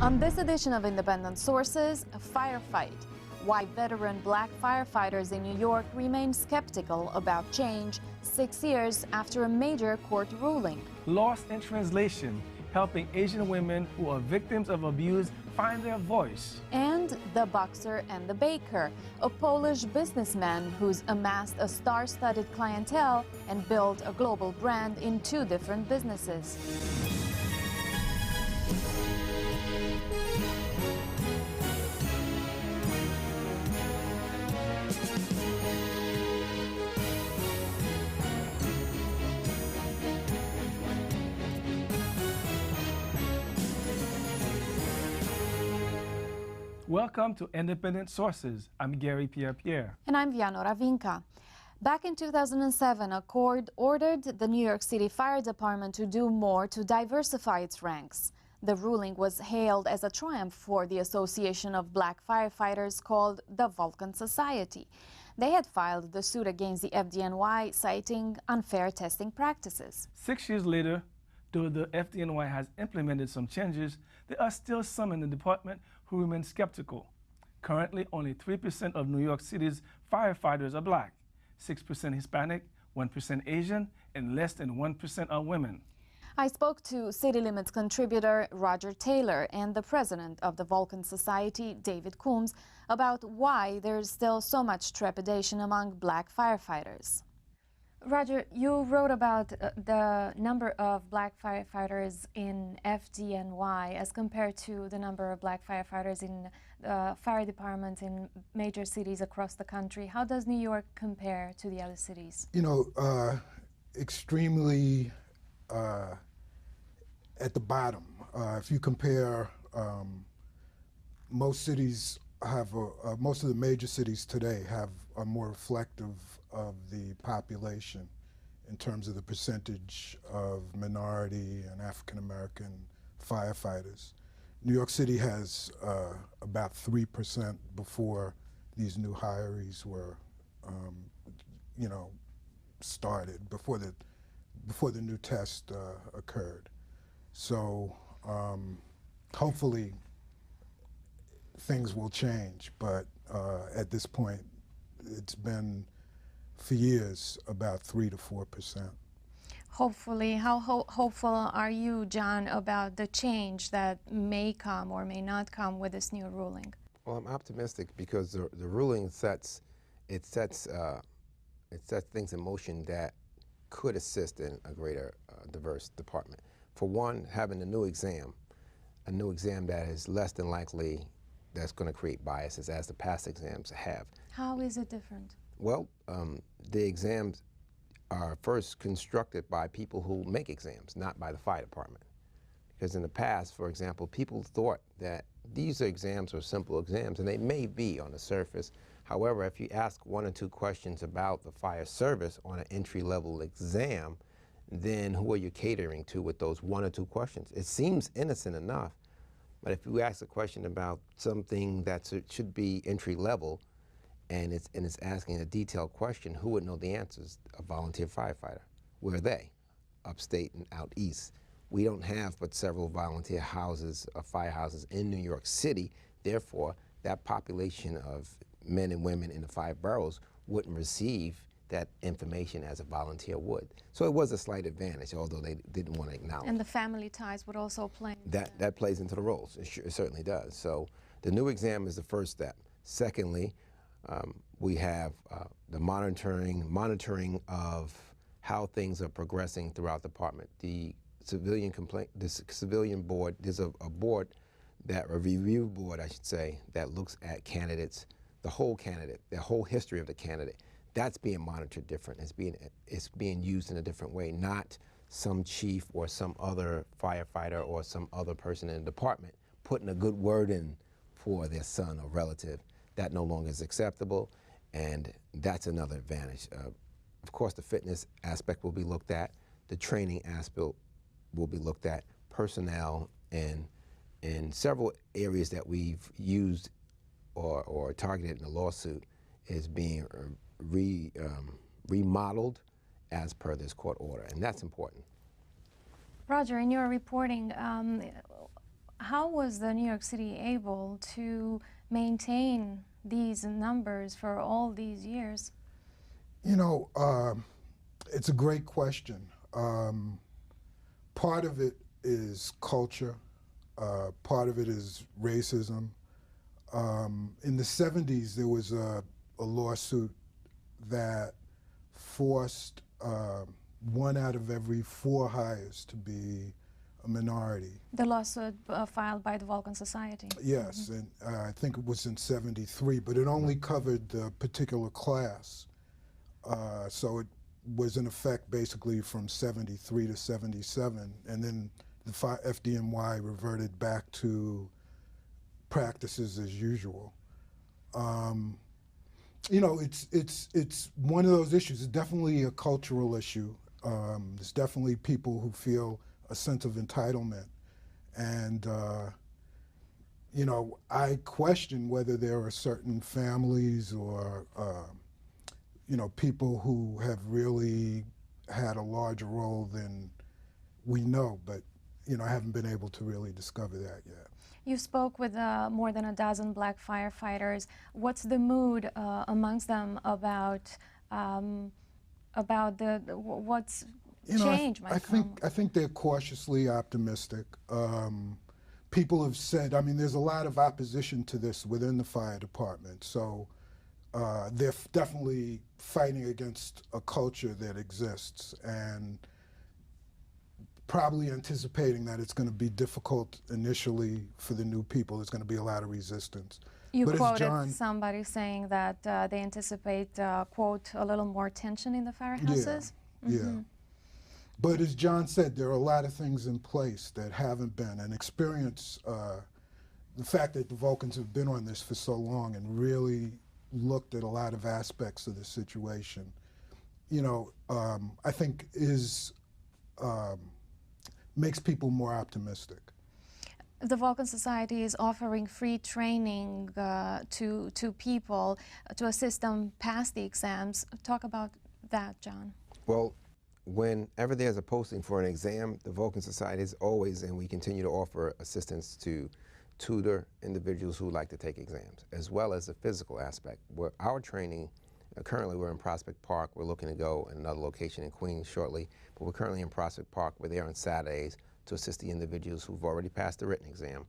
On this edition of Independent Sources, a firefight. Why veteran black firefighters in New York remain skeptical about change 6 years after a major court ruling. Lost in translation, helping Asian women who are victims of abuse find their voice. And The Boxer and the Baker, a Polish businessman who's amassed a star-studded clientele and built a global brand in 2 different businesses. Welcome to Independent Sources. I'm Gary Pierre-Pierre. And I'm Viano Ravinka. Back in 2007, a court ordered the New York City Fire Department to do more to diversify its ranks. The ruling was hailed as a triumph for the Association of Black Firefighters, called the Vulcan Society. They had filed the suit against the FDNY, citing unfair testing practices. 6 years later, though the FDNY has implemented some changes, there are still some in the department who remain skeptical. Currently, only 3% of New York City's firefighters are black, 6% Hispanic, 1% Asian, and less than 1% are women. I spoke to City Limits contributor Roger Taylor and the president of the Vulcan Society, David Coombs, about why there's still so much trepidation among black firefighters. Roger, you wrote about the number of black firefighters in FDNY as compared to the number of black firefighters in fire departments in major cities across the country. How does New York compare to the other cities? You know, extremely at the bottom. If you compare, most cities have, most of the major cities today are more reflective of the population in terms of the percentage of minority and African American firefighters. New York City has about 3% before these new hirees were, you know, started, before the new test occurred. So hopefully things will change, but at this point, it's been for years about 3 to 4%. Hopefully. How hopeful are you, John, about the change that may come or may not come with this new ruling? Well, I'm optimistic because the ruling sets things in motion that could assist in a greater diverse department. For one, having a new exam that is less than likely that's going to create biases as the past exams have. How is it different? Well, the exams are first constructed by people who make exams, not by the fire department. Because in the past, for example, people thought that these exams are simple exams, and they may be on the surface. However, if you ask 1 or 2 questions about the fire service on an entry-level exam, then who are you catering to with those 1 or 2 questions? It seems innocent enough, but if you ask a question about something that should be entry-level, and it's asking a detailed question, who would know the answers? A volunteer firefighter. Where are they? Upstate and out east. We don't have but several volunteer houses, firehouses in New York City. Therefore, that population of men and women in the 5 boroughs wouldn't receive that information as a volunteer would. So it was a slight advantage, although they didn't want to acknowledge. And the family ties would also play. That plays into the roles. It certainly does. So the new exam is the first step. Secondly, we have the monitoring of how things are progressing throughout the department. The civilian board, there's a board, a review board, I should say, that looks at candidates, the whole history of the candidate. That's being monitored different. It's being used in a different way, not some chief or some other firefighter or some other person in the department putting a good word in for their son or relative. That no longer is acceptable, and that's another advantage. Of course, the fitness aspect will be looked at, the training aspect will be looked at, personnel, and in several areas that we've used or targeted in the lawsuit is being remodeled as per this court order, and that's important. Roger, in your reporting, How was the New York City able to maintain these numbers for all these years? You know, it's a great question. Part of it is culture. Part of it is racism. In the 70s, there was a lawsuit that forced 1 out of every 4 hires to be a minority. The lawsuit filed by the Vulcan Society. Yes, and I think it was in 73, but it only covered the particular class. So it was in effect basically from 73 to 77, and then the FDNY reverted back to practices as usual. You know, it's one of those issues. It's definitely a cultural issue. There's definitely people who feel a sense of entitlement, and you know, I question whether there are certain families or you know, people who have really had a larger role than we know, but you know, I haven't been able to really discover that yet. You spoke with more than a dozen black firefighters. What's the mood amongst them about what's change might come? I think they're cautiously optimistic. People have said, I mean, there's a lot of opposition to this within the fire department, so they're definitely fighting against a culture that exists and probably anticipating that it's going to be difficult initially for the new people. There's going to be a lot of resistance. You quoted somebody saying that they anticipate, quote, a little more tension in the firehouses? Yeah. But as John said, there are a lot of things in place that haven't been. And experience, the fact that the Vulcans have been on this for so long and really looked at a lot of aspects of the situation, you know, I think makes people more optimistic. The Vulcan Society is offering free training to people to assist them pass the exams. Talk about that, John. Well, whenever there's a posting for an exam, the Vulcan Society is always, and we continue to offer assistance to tutor individuals who like to take exams, as well as the physical aspect. Where our training, currently we're in Prospect Park. We're looking to go in another location in Queens shortly, but we're currently in Prospect Park. We're there on Saturdays to assist the individuals who've already passed the written exam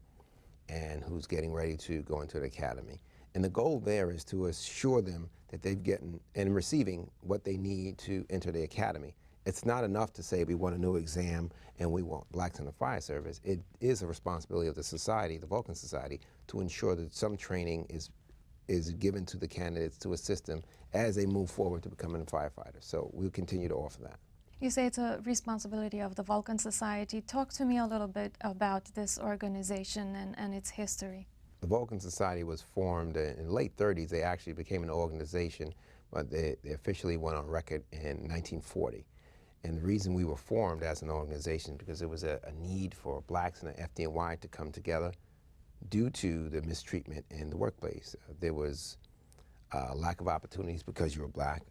and who's getting ready to go into the academy. And the goal there is to assure them that they've gotten and receiving what they need to enter the academy. It's not enough to say we want a new exam and we want blacks in the fire service. It is a responsibility of the society, the Vulcan Society, to ensure that some training is given to the candidates to assist them as they move forward to becoming a firefighter. So we'll continue to offer that. You say it's a responsibility of the Vulcan Society. Talk to me a little bit about this organization and its history. The Vulcan Society was formed in the late 30s. They actually became an organization, but they officially went on record in 1940. And the reason we were formed as an organization because there was a need for blacks in the FDNY to come together due to the mistreatment in the workplace. There was a lack of opportunities because you were black.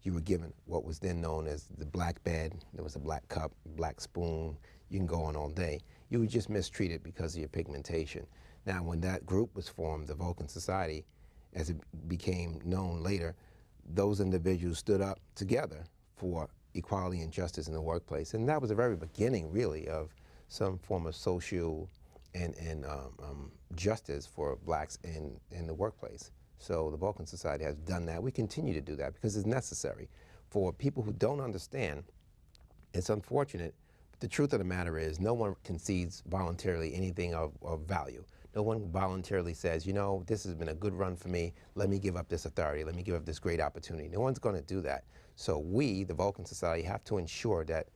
You were given what was then known as the black bed. There was a black cup, black spoon. You can go on all day. You were just mistreated because of your pigmentation. Now, when that group was formed, the Vulcan Society, as it became known later, those individuals stood up together for equality and justice in the workplace. And that was the very beginning, really, of some form of social and justice for blacks in the workplace. So the Vulcan Society has done that. We continue to do that because it's necessary. For people who don't understand, it's unfortunate, but the truth of the matter is no one concedes voluntarily anything of value. No one voluntarily says, you know, this has been a good run for me, let me give up this authority, let me give up this great opportunity. No one's going to do that. So we, the Vulcan Society, have to ensure that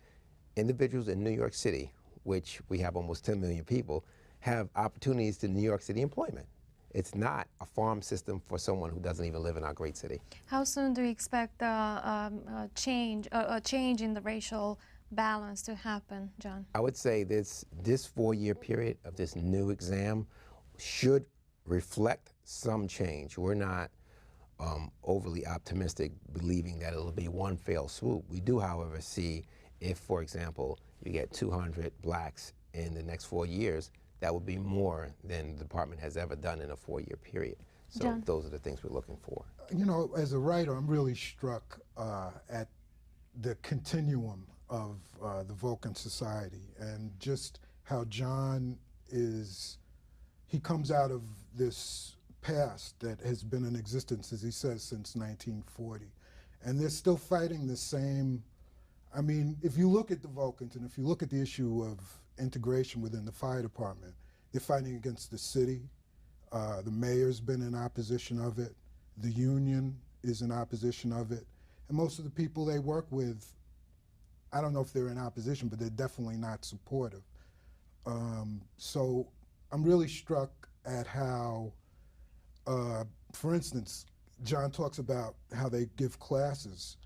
individuals in New York City, which we have almost 10 million people, have opportunities to New York City employment. It's not a farm system for someone who doesn't even live in our great city. How soon do you expect a change in the racial balance to happen, John? I would say this 4-year period of this new exam should reflect some change. We're not overly optimistic, believing that it'll be one fell swoop. We do, however, see if, for example, you get 200 blacks in the next 4 years, that would be more than the department has ever done in a 4-year period. So John? those are the things we're looking for. You know, as a writer, I'm really struck at the continuum of the Vulcan Society and just how John he comes out of this past that has been in existence, as he says, since 1940. And they're still fighting the same. I mean, if you look at the Vulcans and if you look at the issue of integration within the fire department, they're fighting against the city. The mayor's been in opposition of it. The union is in opposition of it. And most of the people they work with, I don't know if they're in opposition, but they're definitely not supportive. So I'm really struck at how, for instance, John talks about how they give classes.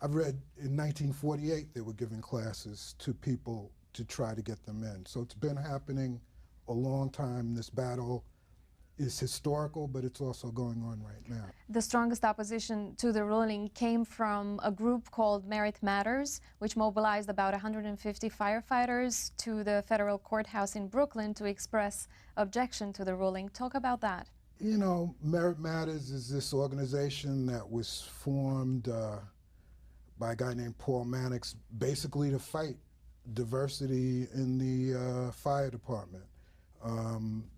I've read in 1948 they were giving classes to people to try to get them in. So it's been happening a long time. This battle is historical, but it's also going on right now. The strongest opposition to the ruling came from a group called Merit Matters, which mobilized about 150 firefighters to the federal courthouse in Brooklyn to express objection to the ruling. Talk about that. You know, Merit Matters is this organization that was formed by a guy named Paul Mannix, basically to fight diversity in the fire department.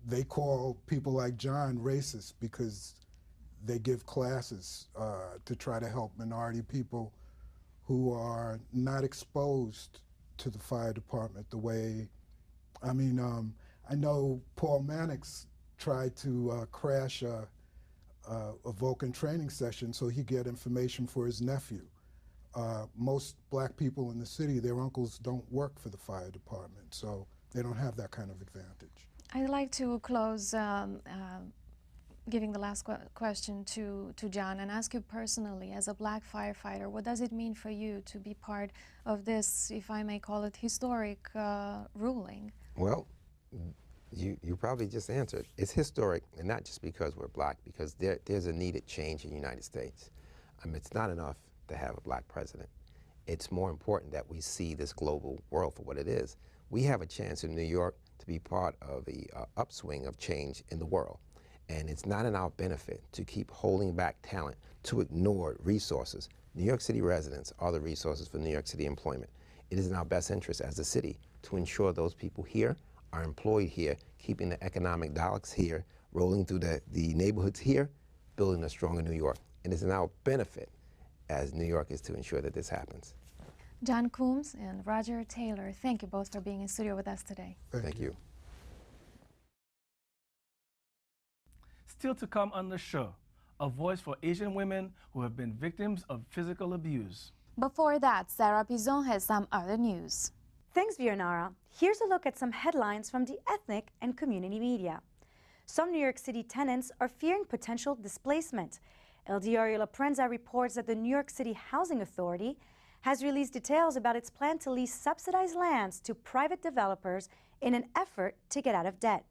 They call people like John racist because they give classes to try to help minority people who are not exposed to the fire department the way, I mean, I know Paul Mannix tried to crash a Vulcan training session so he could get information for his nephew. Most black people in the city, their uncles don't work for the fire department, so they don't have that kind of advantage. I'd like to close giving the last question to John and ask you personally, as a black firefighter, what does it mean for you to be part of this, if I may call it, historic ruling? Well, you probably just answered. It's historic, and not just because we're black, because there's a needed change in the United States. It's not enough to have a black president. It's more important that we see this global world for what it is. We have a chance in New York to be part of the upswing of change in the world. And it's not in our benefit to keep holding back talent, to ignore resources. New York City residents are the resources for New York City employment. It is in our best interest as a city to ensure those people here are employed here, keeping the economic dollars here, rolling through the neighborhoods here, building a stronger New York. And it's in our benefit as New Yorkers to ensure that this happens. John Coombs and Roger Taylor, thank you both for being in studio with us today. Thank you. Still to come on the show, a voice for Asian women who have been victims of physical abuse. Before that, Sarah Pizon has some other news. Thanks, Vionara. Here's a look at some headlines from the ethnic and community media. Some New York City tenants are fearing potential displacement. El Diario La Prensa reports that the New York City Housing Authority has released details about its plan to lease subsidized lands to private developers in an effort to get out of debt.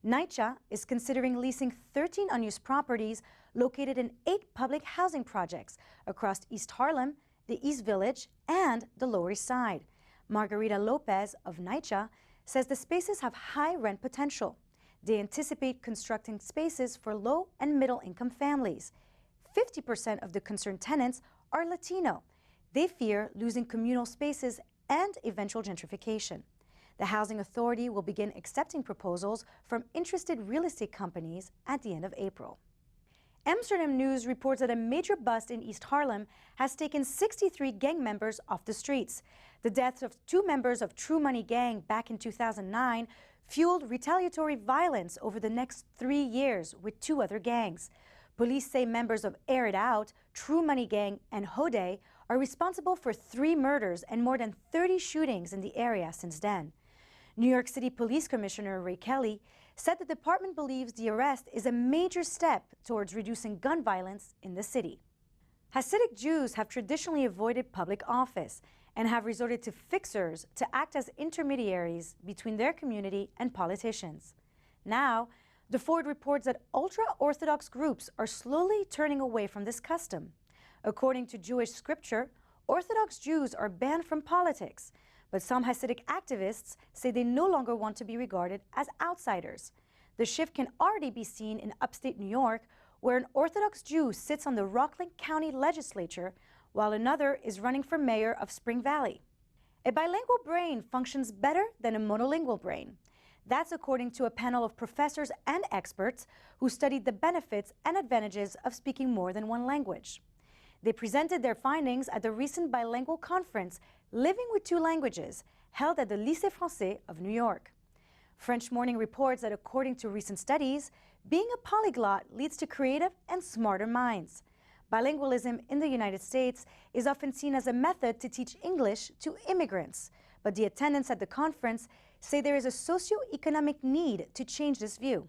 NYCHA is considering leasing 13 unused properties located in 8 public housing projects across East Harlem, the East Village, and the Lower East Side. Margarita Lopez of NYCHA says the spaces have high rent potential. They anticipate constructing spaces for low and middle income families. 50% of the concerned tenants are Latino. They fear losing communal spaces and eventual gentrification. The Housing Authority will begin accepting proposals from interested real estate companies at the end of April. Amsterdam News reports that a major bust in East Harlem has taken 63 gang members off the streets. The deaths of 2 members of True Money Gang back in 2009 fueled retaliatory violence over the next 3 years with 2 other gangs. Police say members of Air It Out, True Money Gang, and Hode are responsible for 3 murders and more than 30 shootings in the area since then. New York City Police Commissioner Ray Kelly said the department believes the arrest is a major step towards reducing gun violence in the city. Hasidic Jews have traditionally avoided public office and have resorted to fixers to act as intermediaries between their community and politicians. Now, the Ford reports that ultra-Orthodox groups are slowly turning away from this custom. According to Jewish scripture, Orthodox Jews are banned from politics, But some Hasidic activists say they no longer want to be regarded as outsiders. The shift can already be seen in upstate New York, where an Orthodox Jew sits on the Rockland County legislature, while another is running for mayor of Spring Valley. A bilingual brain functions better than a monolingual brain. That's according to a panel of professors and experts who studied the benefits and advantages of speaking more than one language. They presented their findings at the recent bilingual conference, Living with Two Languages, held at the Lycée Français of New York. French Morning reports that according to recent studies, being a polyglot leads to creative and smarter minds. Bilingualism in the United States is often seen as a method to teach English to immigrants, but the attendants at the conference say there is a socio-economic need to change this view.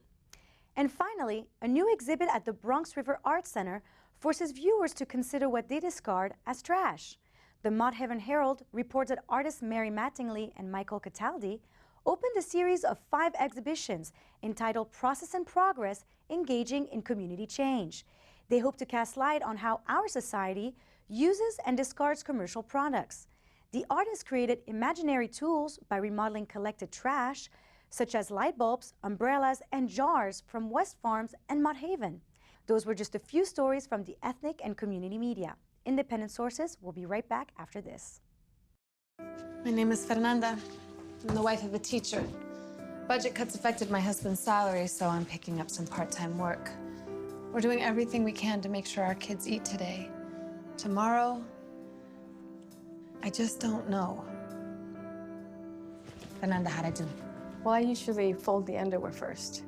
And finally, a new exhibit at the Bronx River Art Center forces viewers to consider what they discard as trash. The Mott Haven Herald reports that artists Mary Mattingly and Michael Cataldi opened a series of 5 exhibitions entitled Process and Progress, Engaging in Community Change. They hope to cast light on how our society uses and discards commercial products. The artists created imaginary tools by remodeling collected trash, such as light bulbs, umbrellas, and jars from West Farms and Mott Haven. Those were just a few stories from the ethnic and community media. Independent sources will be right back after this. My name is Fernanda. I'm the wife of a teacher. Budget cuts affected my husband's salary, so I'm picking up some part-time work. We're doing everything we can to make sure our kids eat today. Tomorrow, I just don't know. Fernanda, how'd I do? Well, I usually fold the underwear first.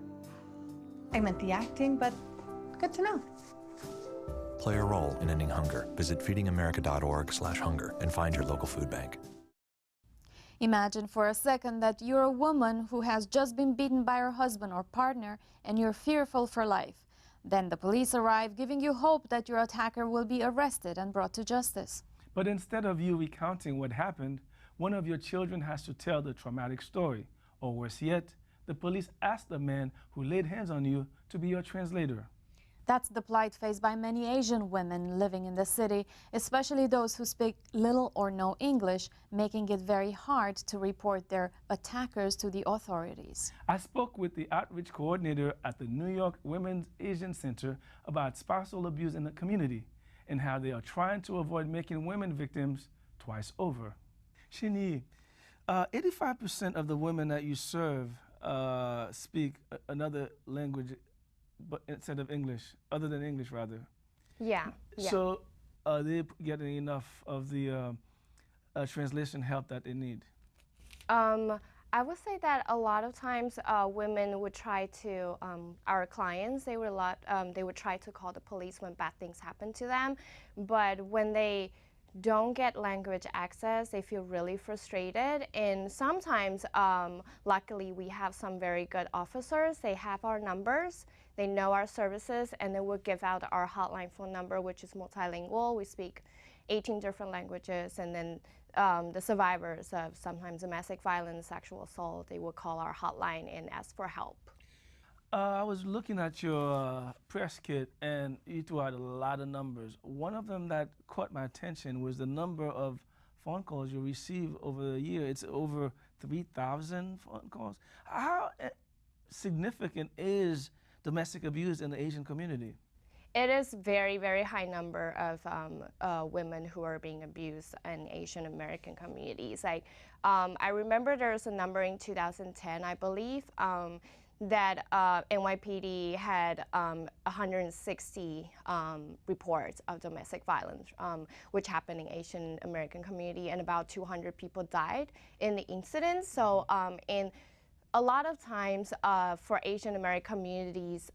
I meant the acting, but good to know. Play a role in ending hunger. Visit feedingamerica.org/hunger and find your local food bank. Imagine for a second that you're a woman who has just been beaten by her husband or partner and you're fearful for life. Then the police arrive, giving you hope that your attacker will be arrested and brought to justice. But instead of you recounting what happened, one of your children has to tell the traumatic story. Or worse yet, the police ask the man who laid hands on you to be your translator. That's the plight faced by many Asian women living in the city, especially those who speak little or no English, making it very hard to report their attackers to the authorities. I spoke with the outreach coordinator at the New York Women's Asian Center about spousal abuse in the community and how they are trying to avoid making women victims twice over. Shini, 85% of the women that you serve speak another language but instead of English, other than English rather. Yeah. So are they getting enough of the translation help that they need? I would say that a lot of times women would try to, our clients, they would try to call the police when bad things happen to them, but when they don't get language access, they feel really frustrated. And sometimes, luckily, we have some very good officers. They have our numbers, they know our services, and they will give out our hotline phone number, which is multilingual. We speak 18 different languages, and then the survivors of sometimes domestic violence, sexual assault, they will call our hotline and ask for help. I was looking at your press kit, and you threw out a lot of numbers. One of them that caught my attention was the number of phone calls you receive over the year. It's over 3,000 phone calls. How significant is domestic abuse in the Asian community? It is very, very high number of women who are being abused in Asian American communities. Like, I remember there was a number in 2010, I believe, that NYPD had 160 reports of domestic violence, which happened in Asian American community, and about 200 people died in the incident. So, and a lot of times for Asian American communities,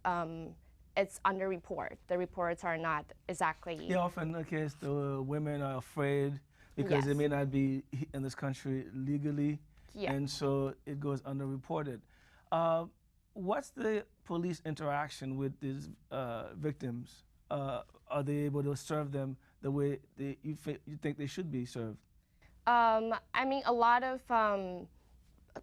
it's underreported. The reports are not exactly. Yeah, often the case, the women are afraid because they may not be in this country legally, and so it goes underreported. What's the police interaction with these victims? Are they able to serve them the way you think they should be served? I mean, a lot of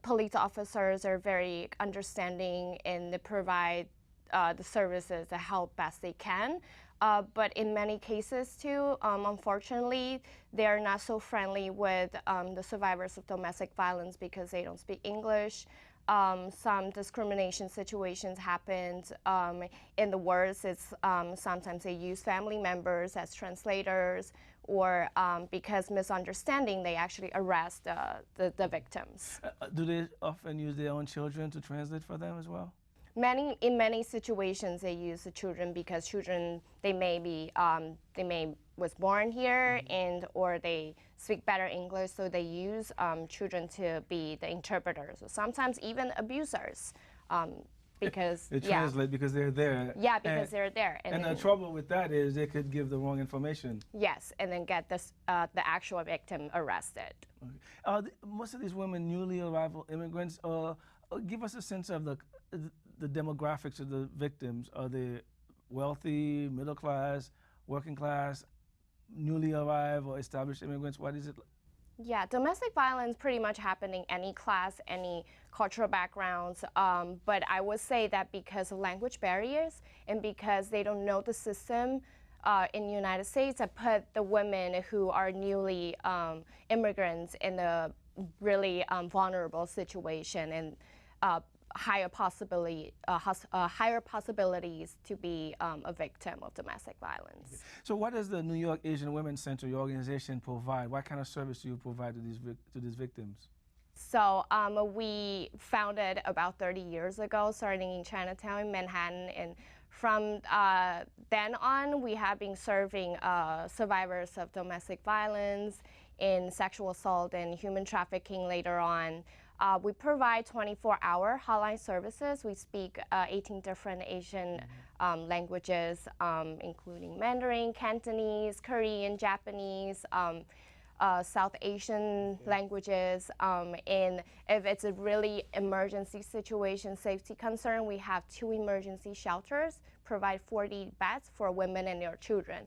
police officers are very understanding and they provide the services to help best they can. But in many cases too, unfortunately, they're not so friendly with the survivors of domestic violence because they don't speak English. Some discrimination situations happened. In the worst, it's sometimes they use family members as translators, or because misunderstanding, they actually arrest the victims. Do they often use their own children to translate for them as well? In many situations, they use the children because children, they may was born here and or they speak better English, so they use children to be the interpreters, or sometimes even abusers, because they translate because they're there. Yeah, because they're there. And the trouble with that is they could give the wrong information. Yes, and then get this the actual victim arrested. Okay. Most of these women, newly arrival immigrants, give us a sense of the demographics of the victims. Are they wealthy, middle class, working class, newly arrived or established immigrants? What is it? Yeah, domestic violence pretty much happening any class, any cultural backgrounds. But I would say that because of language barriers and because they don't know the system in the United States, I put the women who are newly immigrants in a really vulnerable situation and higher possibilities to be a victim of domestic violence. Okay. So what does the New York Asian Women's Center, your organization, provide? What kind of service do you provide to these victims? So we founded about 30 years ago, starting in Chinatown in Manhattan, and from then on, we have been serving survivors of domestic violence, in sexual assault and human trafficking later on. We provide 24-hour hotline services. We speak 18 different Asian languages, including Mandarin, Cantonese, Korean, Japanese, South Asian languages. And if it's a really emergency situation, safety concern, we have 2 emergency shelters, provide 40 beds for women and their children.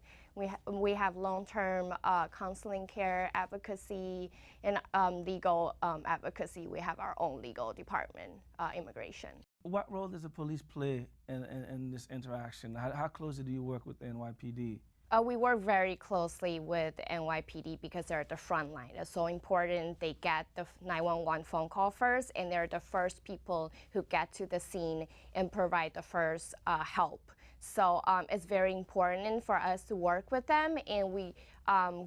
We have long-term counseling care, advocacy, and legal advocacy. We have our own legal department, immigration. What role does the police play in this interaction? How closely do you work with the NYPD? We work very closely with NYPD because they're at the front line. It's so important they get the 911 phone call first, and they're the first people who get to the scene and provide the first help. So it's very important for us to work with them, and we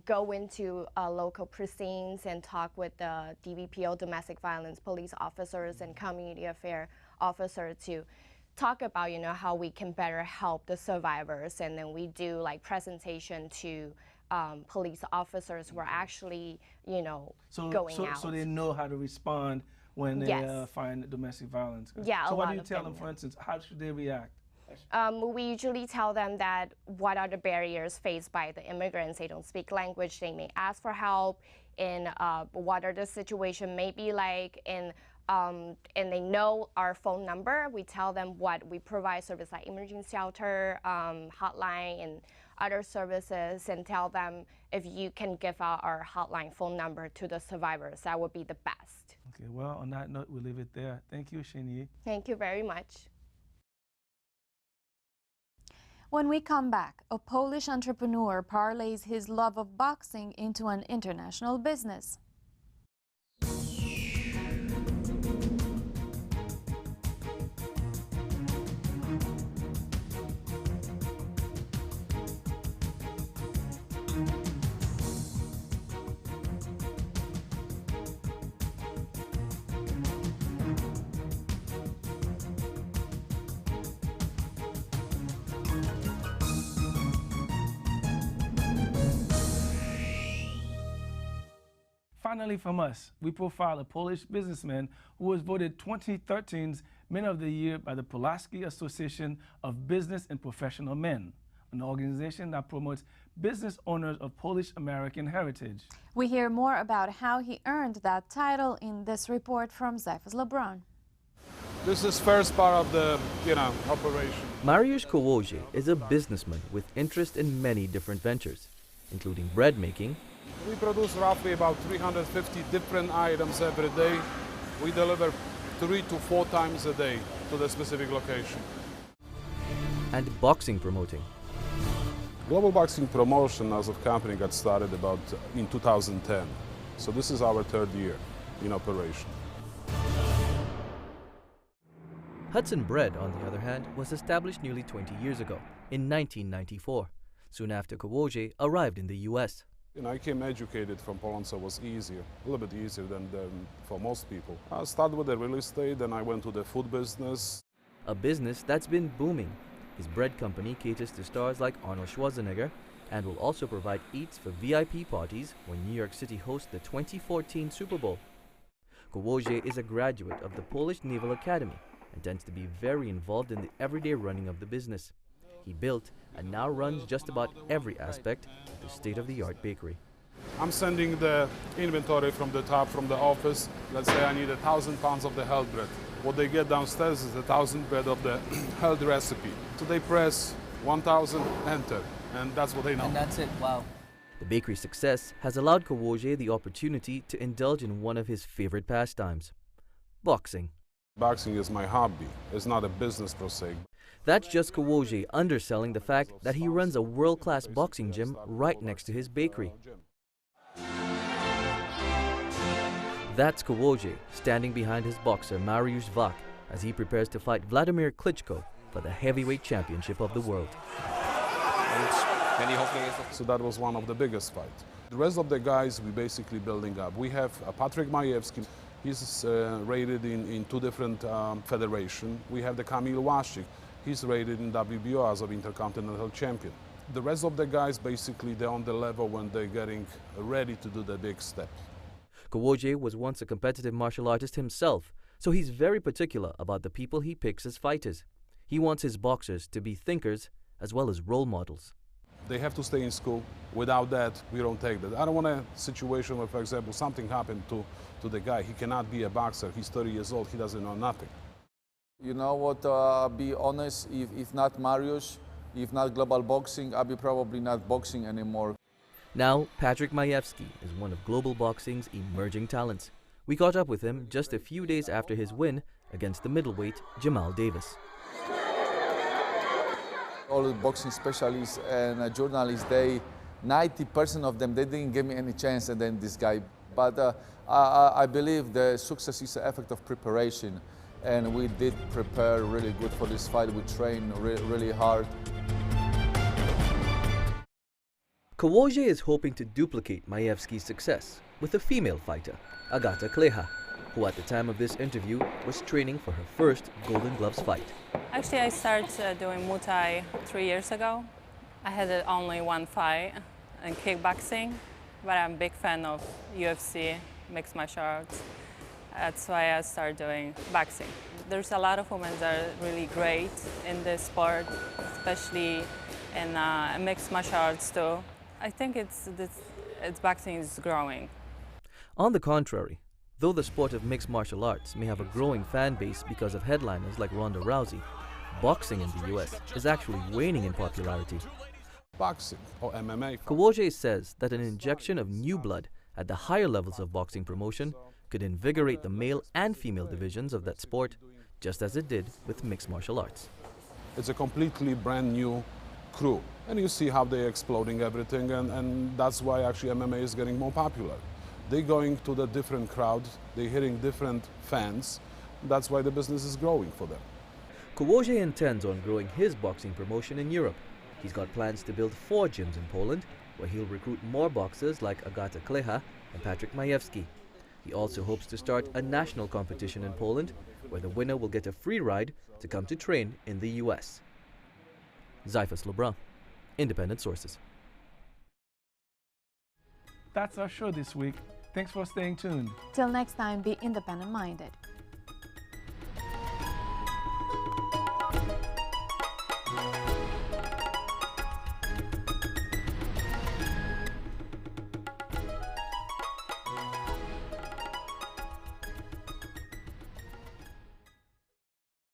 go into local precincts and talk with the DVPO, domestic violence police officers, and community affair officers to talk about, how we can better help the survivors. And then we do like presentation to police officers who are actually, going out. So they know how to respond when they find domestic violence. Yeah. So what do you tell them, for instance? How should they react? We usually tell them that what are the barriers faced by the immigrants. They don't speak language. They may ask for help. And what are the situation may be like. And they know our phone number. We tell them what we provide, service like emergency shelter, hotline, and other services, and tell them if you can give out our hotline phone number to the survivors, that would be the best. Okay, well, on that note, we'll leave it there. Thank you, Shenyi. Thank you very much. When we come back, a Polish entrepreneur parlays his love of boxing into an international business. Finally, from us, we profile a Polish businessman who was voted 2013's Men of the Year by the Pulaski Association of Business and Professional Men, an organization that promotes business owners of Polish American heritage. We hear more about how he earned that title in this report from Zephas LeBron. This is first part of the, operation. Mariusz Kołodziej is a businessman with interest in many different ventures, including bread making. We produce roughly about 350 different items every day. We deliver 3 to 4 times a day to the specific location. And boxing promoting. Global Boxing Promotion as a company got started about in 2010. So this is our third year in operation. Hudson Bread, on the other hand, was established nearly 20 years ago, in 1994, soon after Kowoje arrived in the U.S. I came educated from Poland, so it was easier, a little bit easier than for most people. I started with the real estate, then I went to the food business. A business that's been booming. His bread company caters to stars like Arnold Schwarzenegger and will also provide eats for VIP parties when New York City hosts the 2014 Super Bowl. Kowoje is a graduate of the Polish Naval Academy and tends to be very involved in the everyday running of the business. He built and now runs just about every aspect of the state-of-the-art bakery. I'm sending the inventory from the top, from the office. Let's say I need 1,000 pounds of the health bread. What they get downstairs is 1,000 bread of the health recipe. So they press 1,000, enter, and that's what they know. And that's it, wow. The bakery's success has allowed Kowoje the opportunity to indulge in one of his favorite pastimes, boxing. Boxing is my hobby. It's not a business per se. That's just Kowoje underselling the fact that he runs a world-class boxing gym right next to his bakery. That's Kowoje standing behind his boxer Mariusz Wach as he prepares to fight Vladimir Klitschko for the heavyweight championship of the world. So that was one of the biggest fights. The rest of the guys we basically building up. We have Patryk Majewski. He's rated in two different federations. We have the Kamil Łaszczyk. He's rated in WBO as an Intercontinental Champion. The rest of the guys, basically, they're on the level when they're getting ready to do the big step. Kowoje was once a competitive martial artist himself, so he's very particular about the people he picks as fighters. He wants his boxers to be thinkers as well as role models. They have to stay in school. Without that, we don't take that. I don't want a situation where, for example, something happened to the guy. He cannot be a boxer. He's 30 years old. He doesn't know nothing. You know what, be honest, if not Mariusz, if not global boxing, I'll be probably not boxing anymore. Now, Patryk Majewski is one of global boxing's emerging talents. We caught up with him just a few days after his win against the middleweight Jamal Davis. All the boxing specialists and journalists, 90% of them, they didn't give me any chance, and then this guy. But I believe the success is the effect of preparation. And we did prepare really good for this fight. We trained really hard. Kowoje is hoping to duplicate Majewski's success with a female fighter, Agata Kleja, who at the time of this interview was training for her first Golden Gloves fight. Actually, I started doing Muay Thai 3 years ago. I had only one fight in kickboxing, but I'm a big fan of UFC, mixed martial arts. That's why I started doing boxing. There's a lot of women that are really great in this sport, especially in mixed martial arts too. I think boxing is growing. On the contrary, though the sport of mixed martial arts may have a growing fan base because of headliners like Ronda Rousey, boxing in the US is actually waning in popularity. Boxing or MMA. Kowoje says that an injection of new blood at the higher levels of boxing promotion could invigorate the male and female divisions of that sport, just as it did with mixed martial arts. It's a completely brand new crew, and you see how they're exploding everything, and that's why actually MMA is getting more popular. They're going to the different crowds, they're hitting different fans, that's why the business is growing for them. Kowoje intends on growing his boxing promotion in Europe. He's got plans to build 4 gyms in Poland, where he'll recruit more boxers like Agata Kleja and Patryk Majewski. He also hopes to start a national competition in Poland, where the winner will get a free ride to come to train in the US. Zyphus Lebrun, Independent Sources. That's our show this week. Thanks for staying tuned. Till next time, be independent-minded.